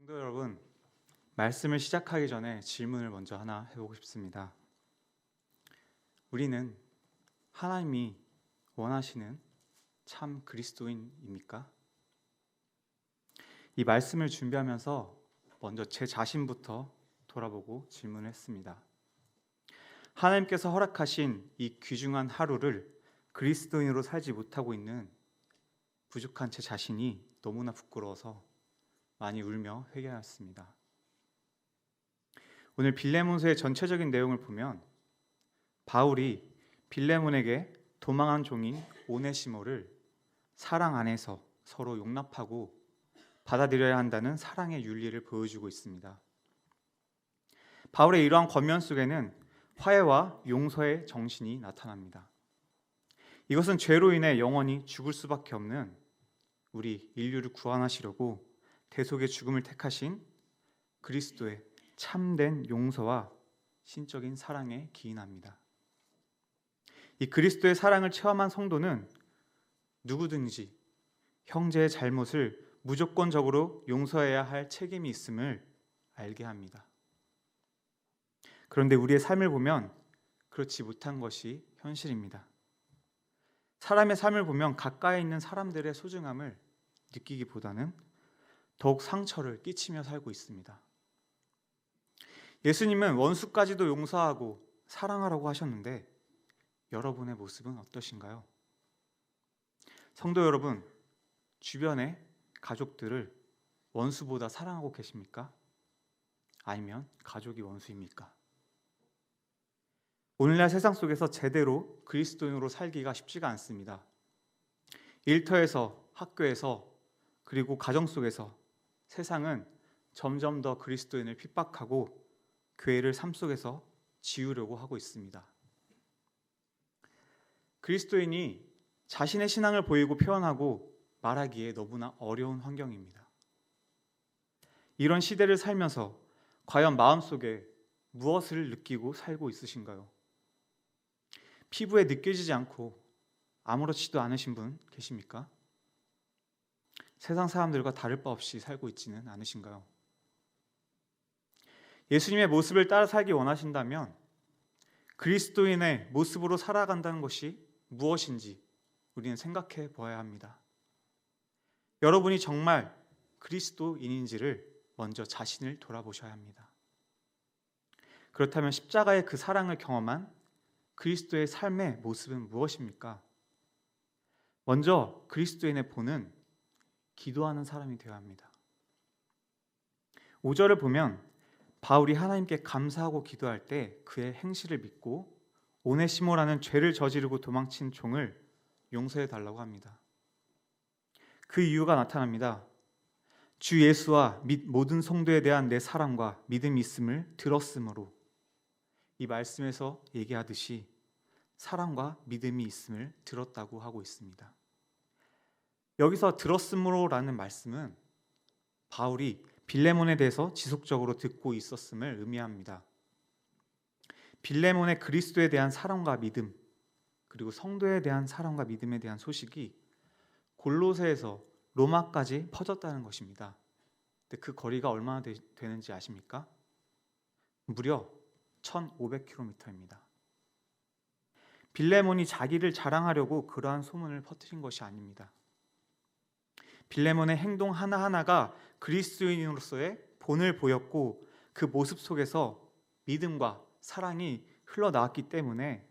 성도 여러분, 말씀을 시작하기 전에 질문을 먼저 하나 해보고 싶습니다. 우리는 하나님이 원하시는 참 그리스도인입니까? 이 말씀을 준비하면서 먼저 제 자신부터 돌아보고 질문을 했습니다. 하나님께서 허락하신 이 귀중한 하루를 그리스도인으로 살지 못하고 있는 부족한 제 자신이 너무나 부끄러워서 많이 울며 회개하였습니다. 오늘 빌레몬서의 전체적인 내용을 보면 바울이 빌레몬에게 도망한 종인 오네시모를 사랑 안에서 서로 용납하고 받아들여야 한다는 사랑의 윤리를 보여주고 있습니다. 바울의 이러한 권면 속에는 화해와 용서의 정신이 나타납니다. 이것은 죄로 인해 영원히 죽을 수밖에 없는 우리 인류를 구원하시려고 대속의 죽음을 택하신 그리스도의 참된 용서와 신적인 사랑에 기인합니다. 이 그리스도의 사랑을 체험한 성도는 누구든지 형제의 잘못을 무조건적으로 용서해야 할 책임이 있음을 알게 합니다. 그런데 우리의 삶을 보면 그렇지 못한 것이 현실입니다. 사람의 삶을 보면 가까이 있는 사람들의 소중함을 느끼기보다는 더욱 상처를 끼치며 살고 있습니다. 예수님은 원수까지도 용서하고 사랑하라고 하셨는데 여러분의 모습은 어떠신가요? 성도 여러분, 주변의 가족들을 원수보다 사랑하고 계십니까? 아니면 가족이 원수입니까? 오늘날 세상 속에서 제대로 그리스도인으로 살기가 쉽지가 않습니다. 일터에서, 학교에서, 그리고 가정 속에서 세상은 점점 더 그리스도인을 핍박하고 교회를 삶 속에서 지우려고 하고 있습니다. 그리스도인이 자신의 신앙을 보이고 표현하고 말하기에 너무나 어려운 환경입니다. 이런 시대를 살면서 과연 마음속에 무엇을 느끼고 살고 있으신가요? 피부에 느껴지지 않고 아무렇지도 않으신 분 계십니까? 세상 사람들과 다를 바 없이 살고 있지는 않으신가요? 예수님의 모습을 따라 살기 원하신다면 그리스도인의 모습으로 살아간다는 것이 무엇인지 우리는 생각해 보아야 합니다. 여러분이 정말 그리스도인인지를 먼저 자신을 돌아보셔야 합니다. 그렇다면 십자가의 그 사랑을 경험한 그리스도의 삶의 모습은 무엇입니까? 먼저 그리스도인의 본은 기도하는 사람이 되어야 합니다. 5절을 보면 바울이 하나님께 감사하고 기도할 때 그의 행실을 믿고 오네시모라는 죄를 저지르고 도망친 종을 용서해 달라고 합니다. 그 이유가 나타납니다. 주 예수와 및 모든 성도에 대한 내 사랑과 믿음이 있음을 들었으므로, 이 말씀에서 얘기하듯이 사랑과 믿음이 있음을 들었다고 하고 있습니다. 여기서 들었으므로라는 말씀은 바울이 빌레몬에 대해서 지속적으로 듣고 있었음을 의미합니다. 빌레몬의 그리스도에 대한 사랑과 믿음, 그리고 성도에 대한 사랑과 믿음에 대한 소식이 골로새에서 로마까지 퍼졌다는 것입니다. 근데 그 거리가 얼마나 되는지 아십니까? 무려 1500km입니다. 빌레몬이 자기를 자랑하려고 그러한 소문을 퍼뜨린 것이 아닙니다. 빌레몬의 행동 하나하나가 그리스도인으로서의 본을 보였고 그 모습 속에서 믿음과 사랑이 흘러나왔기 때문에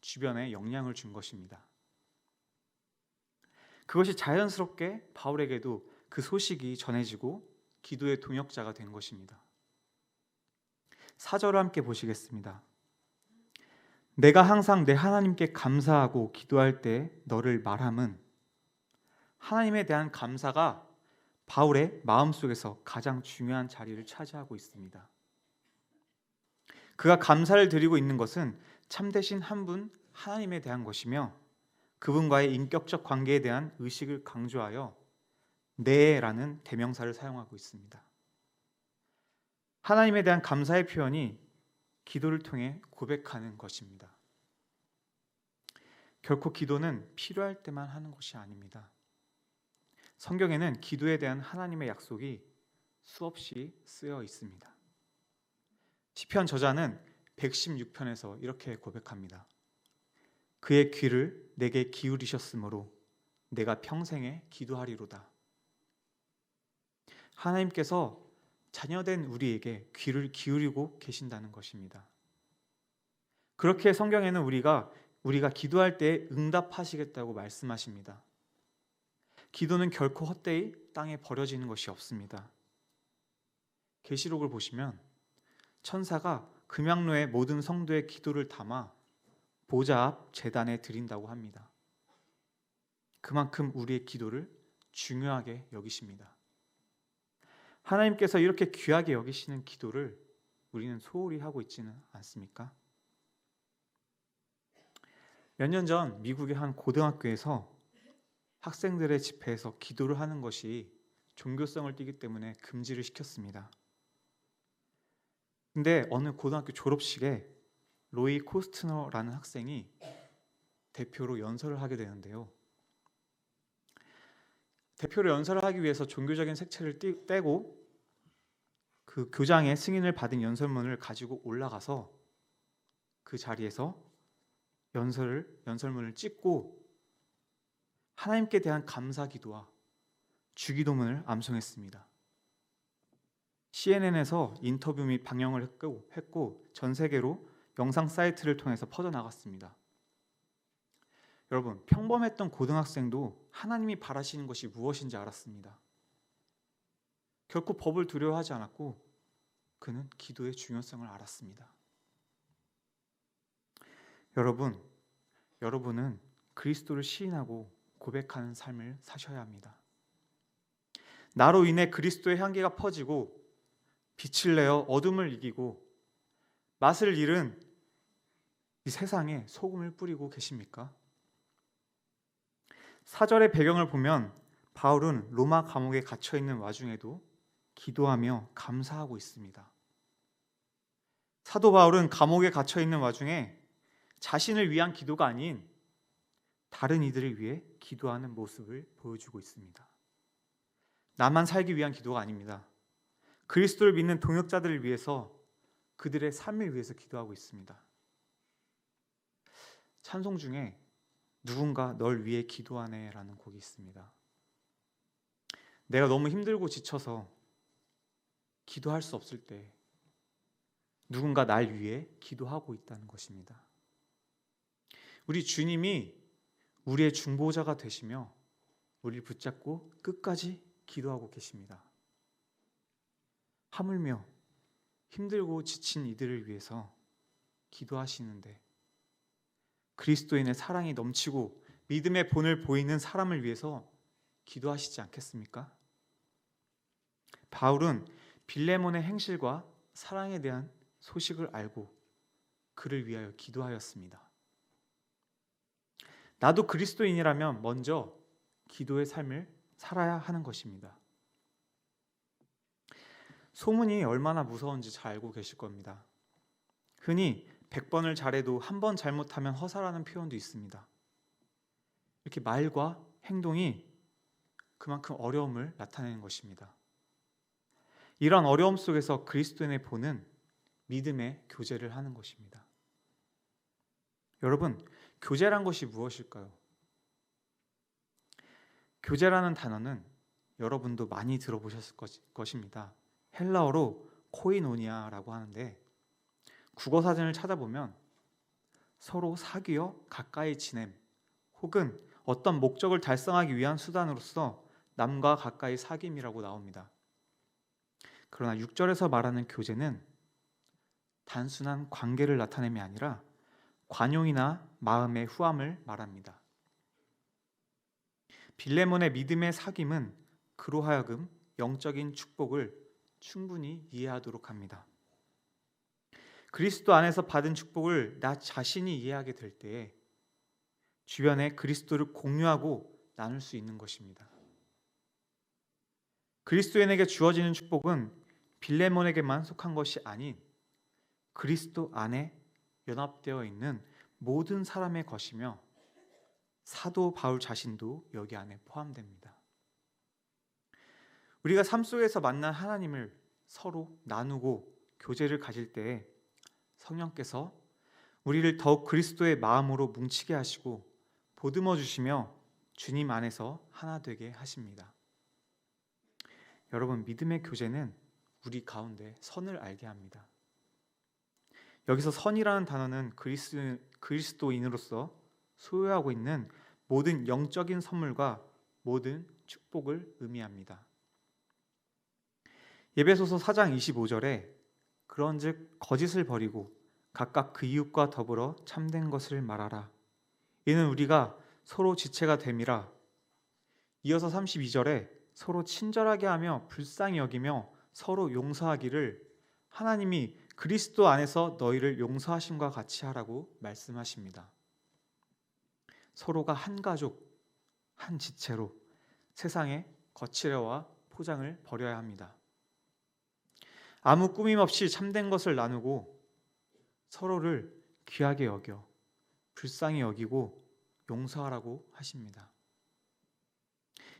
주변에 영향을 준 것입니다. 그것이 자연스럽게 바울에게도 그 소식이 전해지고 기도의 동역자가 된 것입니다. 4절을 함께 보시겠습니다. 내가 항상 내 하나님께 감사하고 기도할 때 너를 말함은, 하나님에 대한 감사가 바울의 마음속에서 가장 중요한 자리를 차지하고 있습니다. 그가 감사를 드리고 있는 것은 참되신 한 분 하나님에 대한 것이며 그분과의 인격적 관계에 대한 의식을 강조하여 네라는 대명사를 사용하고 있습니다. 하나님에 대한 감사의 표현이 기도를 통해 고백하는 것입니다. 결코 기도는 필요할 때만 하는 것이 아닙니다. 성경에는 기도에 대한 하나님의 약속이 수없이 쓰여 있습니다. 시편 저자는 116편에서 이렇게 고백합니다. 그의 귀를 내게 기울이셨으므로 내가 평생에 기도하리로다. 하나님께서 자녀된 우리에게 귀를 기울이고 계신다는 것입니다. 그렇게 성경에는 우리가 기도할 때 응답하시겠다고 말씀하십니다. 기도는 결코 헛되이 땅에 버려지는 것이 없습니다. 계시록을 보시면 천사가 금양로의 모든 성도의 기도를 담아 보좌 앞 제단에 드린다고 합니다. 그만큼 우리의 기도를 중요하게 여기십니다. 하나님께서 이렇게 귀하게 여기시는 기도를 우리는 소홀히 하고 있지는 않습니까? 몇 년 전 미국의 한 고등학교에서 학생들의 집회에서 기도를 하는 것이 종교성을 띠기 때문에 금지를 시켰습니다. 근데 어느 고등학교 졸업식에 로이 코스트너라는 학생이 대표로 연설을 하게 되는데요. 대표로 연설을 하기 위해서 종교적인 색채를 떼고 그 교장의 승인을 받은 연설문을 가지고 올라가서 그 자리에서 연설문을 찍고 하나님께 대한 감사 기도와 주기도문을 암송했습니다. CNN에서 인터뷰 및 방영을 했고 전 세계로 영상 사이트를 통해서 퍼져나갔습니다. 여러분, 평범했던 고등학생도 하나님이 바라시는 것이 무엇인지 알았습니다. 결코 법을 두려워하지 않았고 그는 기도의 중요성을 알았습니다. 여러분은 그리스도를 시인하고 고백하는 삶을 사셔야 합니다. 나로 인해 그리스도의 향기가 퍼지고 빛을 내어 어둠을 이기고 맛을 잃은 이 세상에 소금을 뿌리고 계십니까? 사절의 배경을 보면 바울은 로마 감옥에 갇혀 있는 와중에도 기도하며 감사하고 있습니다. 사도 바울은 감옥에 갇혀 있는 와중에 자신을 위한 기도가 아닌 다른 이들을 위해 기도하는 모습을 보여주고 있습니다. 나만 살기 위한 기도가 아닙니다. 그리스도를 믿는 동역자들을 위해서, 그들의 삶을 위해서 기도하고 있습니다. 찬송 중에 누군가 널 위해 기도하네 라는 곡이 있습니다. 내가 너무 힘들고 지쳐서 기도할 수 없을 때 누군가 날 위해 기도하고 있다는 것입니다. 우리 주님이 우리의 중보자가 되시며 우리를 붙잡고 끝까지 기도하고 계십니다. 하물며 힘들고 지친 이들을 위해서 기도하시는데 그리스도인의 사랑이 넘치고 믿음의 본을 보이는 사람을 위해서 기도하시지 않겠습니까? 바울은 빌레몬의 행실과 사랑에 대한 소식을 알고 그를 위하여 기도하였습니다. 나도 그리스도인이라면 먼저 기도의 삶을 살아야 하는 것입니다. 소문이 얼마나 무서운지 잘 알고 계실 겁니다. 흔히 100번을 잘해도 한 번 잘못하면 허사라는 표현도 있습니다. 이렇게 말과 행동이 그만큼 어려움을 나타내는 것입니다. 이러한 어려움 속에서 그리스도인의 본은 믿음의 교제를 하는 것입니다. 여러분, 교제란 것이 무엇일까요? 교제라는 단어는 여러분도 많이 들어보셨을 것입니다. 헬라어로 코이노니아라고 하는데 국어사전을 찾아보면 서로 사귀어 가까이 지냄 혹은 어떤 목적을 달성하기 위한 수단으로서 남과 가까이 사귐이라고 나옵니다. 그러나 6절에서 말하는 교제는 단순한 관계를 나타냄이 아니라 관용이나 마음의 후함을 말합니다. 빌레몬의 믿음의 사귐은 그로 하여금 영적인 축복을 충분히 이해하도록 합니다. 그리스도 안에서 받은 축복을 나 자신이 이해하게 될 때에 주변에 그리스도를 공유하고 나눌 수 있는 것입니다. 그리스도인에게 주어지는 축복은 빌레몬에게만 속한 것이 아닌 그리스도 안에 연합되어 있는 모든 사람의 것이며 사도 바울 자신도 여기 안에 포함됩니다. 우리가 삶 속에서 만난 하나님을 서로 나누고 교제를 가질 때에 성령께서 우리를 더욱 그리스도의 마음으로 뭉치게 하시고 보듬어 주시며 주님 안에서 하나 되게 하십니다. 여러분, 믿음의 교제는 우리 가운데 선을 알게 합니다. 여기서 선이라는 단어는 그리스도인으로서 소유하고 있는 모든 영적인 선물과 모든 축복을 의미합니다. 에베소서 4장 25절에 그런즉 거짓을 버리고 각각 그 이웃과 더불어 참된 것을 말하라. 이는 우리가 서로 지체가 됨이라. 이어서 32절에 서로 친절하게 하며 불쌍히 여기며 서로 용서하기를 하나님이 그리스도 안에서 너희를 용서하심과 같이 하라고 말씀하십니다. 서로가 한 가족, 한 지체로 세상의 거칠애와 포장을 버려야 합니다. 아무 꾸밈 없이 참된 것을 나누고 서로를 귀하게 여겨 불쌍히 여기고 용서하라고 하십니다.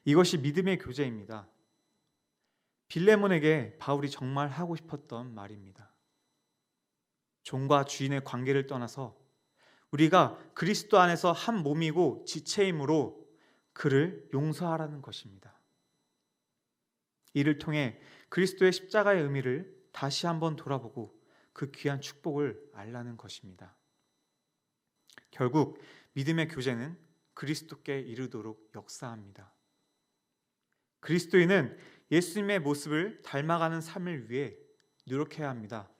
이것이 믿음의 교제입니다. 빌레몬에게 바울이 정말 하고 싶었던 말입니다. 종과 주인의 관계를 떠나서 우리가 그리스도 안에서 한 몸이고 지체이므로 그를 용서하라는 것입니다. 이를 통해 그리스도의 십자가의 의미를 다시 한번 돌아보고 그 귀한 축복을 알라는 것입니다. 결국 믿음의 교제는 그리스도께 이르도록 역사합니다. 그리스도인은 예수님의 모습을 닮아가는 삶을 위해 노력해야 합니다.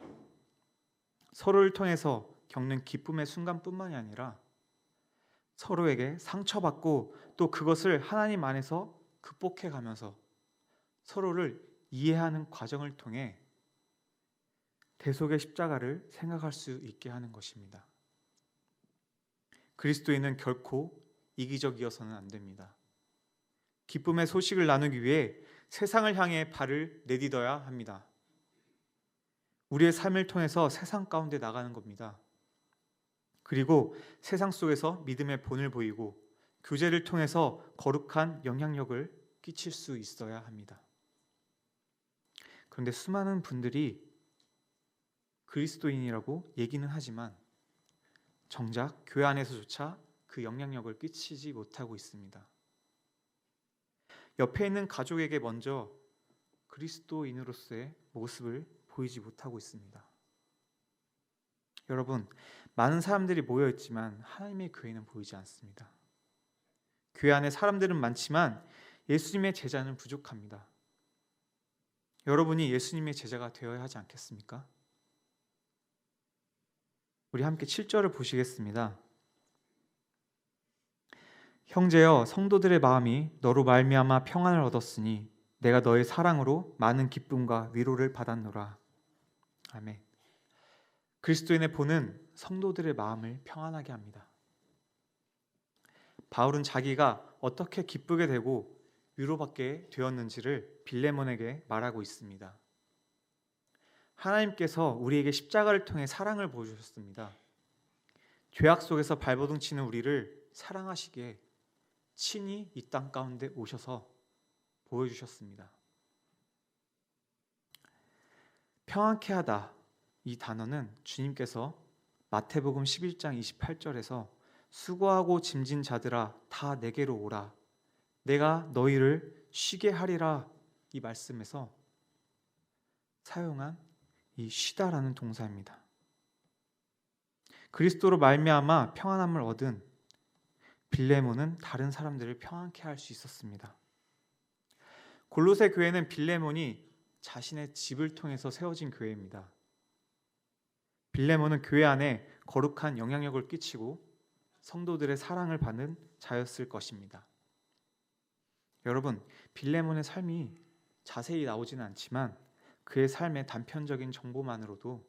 서로를 통해서 겪는 기쁨의 순간뿐만이 아니라 서로에게 상처받고 또 그것을 하나님 안에서 극복해 가면서 서로를 이해하는 과정을 통해 대속의 십자가를 생각할 수 있게 하는 것입니다. 그리스도인은 결코 이기적이어서는 안 됩니다. 기쁨의 소식을 나누기 위해 세상을 향해 발을 내딛어야 합니다. 우리의 삶을 통해서 세상 가운데 나가는 겁니다. 그리고 세상 속에서 믿음의 본을 보이고 교제를 통해서 거룩한 영향력을 끼칠 수 있어야 합니다. 그런데 수많은 분들이 그리스도인이라고 얘기는 하지만 정작 교회 안에서조차 그 영향력을 끼치지 못하고 있습니다. 옆에 있는 가족에게 먼저 그리스도인으로서의 모습을 보이지 못하고 있습니다. 여러분, 많은 사람들이 모여 있지만 하나님의 교회는 보이지 않습니다. 교회 안에 사람들은 많지만 예수님의 제자는 부족합니다. 여러분이 예수님의 제자가 되어야 하지 않겠습니까? 우리 함께 7절을 보시겠습니다. 형제여, 성도들의 마음이 너로 말미암아 평안을 얻었으니 내가 너의 사랑으로 많은 기쁨과 위로를 받았노라. 아멘. 그리스도인의 본은 성도들의 마음을 평안하게 합니다. 바울은 자기가 어떻게 기쁘게 되고 위로받게 되었는지를 빌레몬에게 말하고 있습니다. 하나님께서 우리에게 십자가를 통해 사랑을 보여주셨습니다. 죄악 속에서 발버둥 치는 우리를 사랑하시기에 친히 이 땅 가운데 오셔서 보여주셨습니다. 평안케 하다, 이 단어는 주님께서 마태복음 11장 28절에서 수고하고 짐진 자들아 다 내게로 오라 내가 너희를 쉬게 하리라, 이 말씀에서 사용한 이 쉬다라는 동사입니다. 그리스도로 말미암아 평안함을 얻은 빌레몬은 다른 사람들을 평안케 할 수 있었습니다. 골로새 교회는 빌레몬이 자신의 집을 통해서 세워진 교회입니다. 빌레몬은 교회 안에 거룩한 영향력을 끼치고 성도들의 사랑을 받는 자였을 것입니다. 여러분, 빌레몬의 삶이 자세히 나오지는 않지만 그의 삶의 단편적인 정보만으로도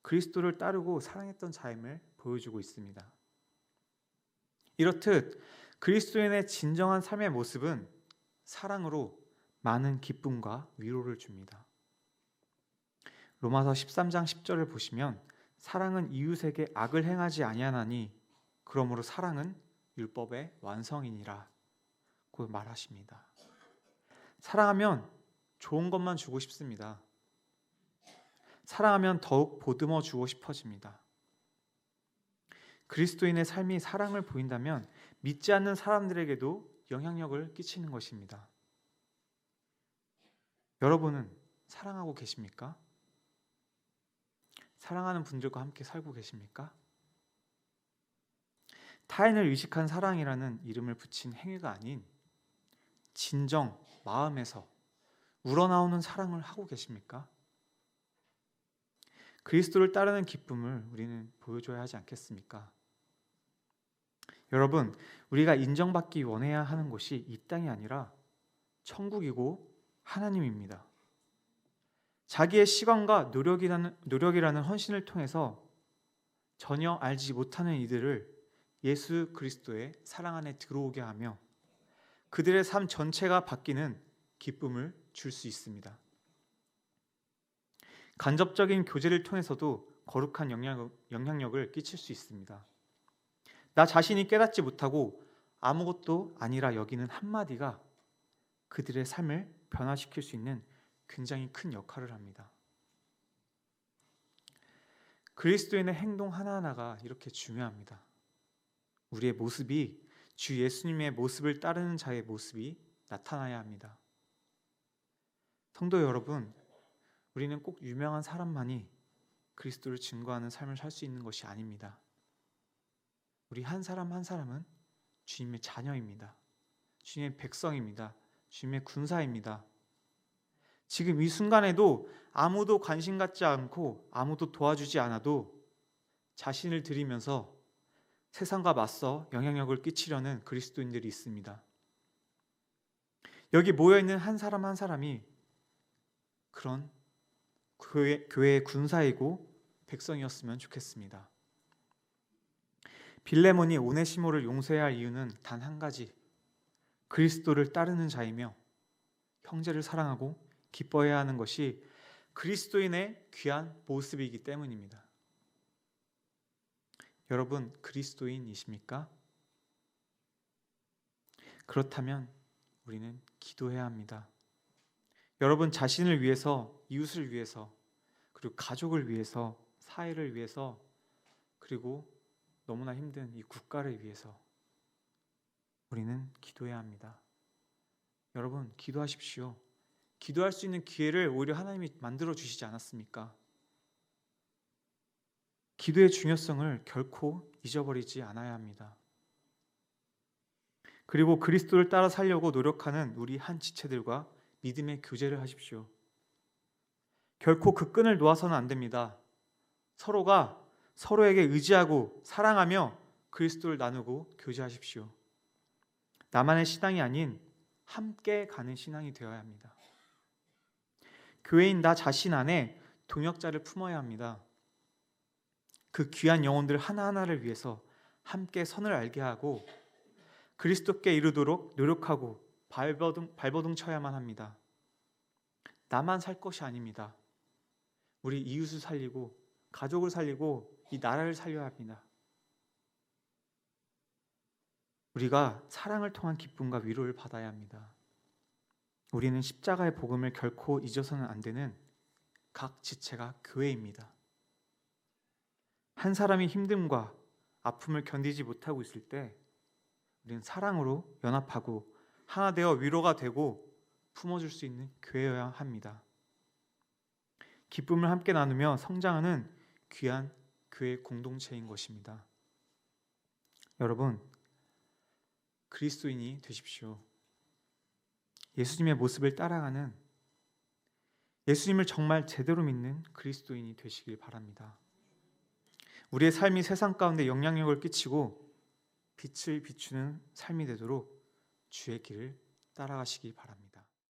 그리스도를 따르고 사랑했던 자임을 보여주고 있습니다. 이렇듯 그리스도인의 진정한 삶의 모습은 사랑으로 많은 기쁨과 위로를 줍니다. 로마서 13장 10절을 보시면 사랑은 이웃에게 악을 행하지 아니하나니 그러므로 사랑은 율법의 완성이니라 고 말하십니다. 사랑하면 좋은 것만 주고 싶습니다. 사랑하면 더욱 보듬어 주고 싶어집니다. 그리스도인의 삶이 사랑을 보인다면 믿지 않는 사람들에게도 영향력을 끼치는 것입니다. 여러분은 사랑하고 계십니까? 사랑하는 분들과 함께 살고 계십니까? 타인을 의식한 사랑이라는 이름을 붙인 행위가 아닌 진정 마음에서 우러나오는 사랑을 하고 계십니까? 그리스도를 따르는 기쁨을 우리는 보여줘야 하지 않겠습니까? 여러분, 우리가 인정받기 원해야 하는 곳이 이 땅이 아니라 천국이고 하나님입니다. 자기의 시간과 노력이라는 헌신을 통해서 전혀 알지 못하는 이들을 예수 그리스도의 사랑 안에 들어오게 하며 그들의 삶 전체가 바뀌는 기쁨을 줄 수 있습니다. 간접적인 교제를 통해서도 거룩한 영향력을 끼칠 수 있습니다. 나 자신이 깨닫지 못하고 아무것도 아니라 여기는 한마디가 그들의 삶을 변화시킬 수 있는 굉장히 큰 역할을 합니다. 그리스도인의 행동 하나하나가 이렇게 중요합니다. 우리의 모습이 주 예수님의 모습을 따르는 자의 모습이 나타나야 합니다. 성도 여러분, 우리는 꼭 유명한 사람만이 그리스도를 증거하는 삶을 살 수 있는 것이 아닙니다. 우리 한 사람 한 사람은 주님의 자녀입니다. 주님의 백성입니다. 주님의 군사입니다. 지금 이 순간에도 아무도 관심 갖지 않고 아무도 도와주지 않아도 자신을 드리면서 세상과 맞서 영향력을 끼치려는 그리스도인들이 있습니다. 여기 모여있는 한 사람 한 사람이 그런 교회의 군사이고 백성이었으면 좋겠습니다. 빌레몬이 오네시모를 용서해야 할 이유는 단 한 가지, 그리스도를 따르는 자이며 형제를 사랑하고 기뻐해야 하는 것이 그리스도인의 귀한 모습이기 때문입니다. 여러분, 그리스도인이십니까? 그렇다면 우리는 기도해야 합니다. 여러분 자신을 위해서, 이웃을 위해서, 그리고 가족을 위해서, 사회를 위해서, 그리고 너무나 힘든 이 국가를 위해서 우리는 기도해야 합니다. 여러분, 기도하십시오. 기도할 수 있는 기회를 오히려 하나님이 만들어 주시지 않았습니까? 기도의 중요성을 결코 잊어버리지 않아야 합니다. 그리고 그리스도를 따라 살려고 노력하는 우리 한 지체들과 믿음의 교제를 하십시오. 결코 그 끈을 놓아서는 안 됩니다. 서로가 서로에게 의지하고 사랑하며 그리스도를 나누고 교제하십시오. 나만의 신앙이 아닌 함께 가는 신앙이 되어야 합니다. 교회인 나 자신 안에 동역자를 품어야 합니다. 그 귀한 영혼들 하나하나를 위해서 함께 선을 알게 하고 그리스도께 이르도록 노력하고 발버둥 쳐야만 합니다. 나만 살 것이 아닙니다. 우리 이웃을 살리고 가족을 살리고 이 나라를 살려야 합니다. 우리가 사랑을 통한 기쁨과 위로를 받아야 합니다. 우리는 십자가의 복음을 결코 잊어서는 안 되는 각 지체가 교회입니다. 한 사람이 힘듦과 아픔을 견디지 못하고 있을 때 우리는 사랑으로 연합하고 하나 되어 위로가 되고 품어줄 수 있는 교회여야 합니다. 기쁨을 함께 나누며 성장하는 귀한 교회 공동체인 것입니다. 여러분, 그리스도인이 되십시오. 예수님의 모습을 따라가는, 예수님을 정말 제대로 믿는 그리스도인이 되시길 바랍니다. 우리의 삶이 세상 가운데 영향력을 끼치고 빛을 비추는 삶이 되도록 주의 길을 따라가시기 바랍니다.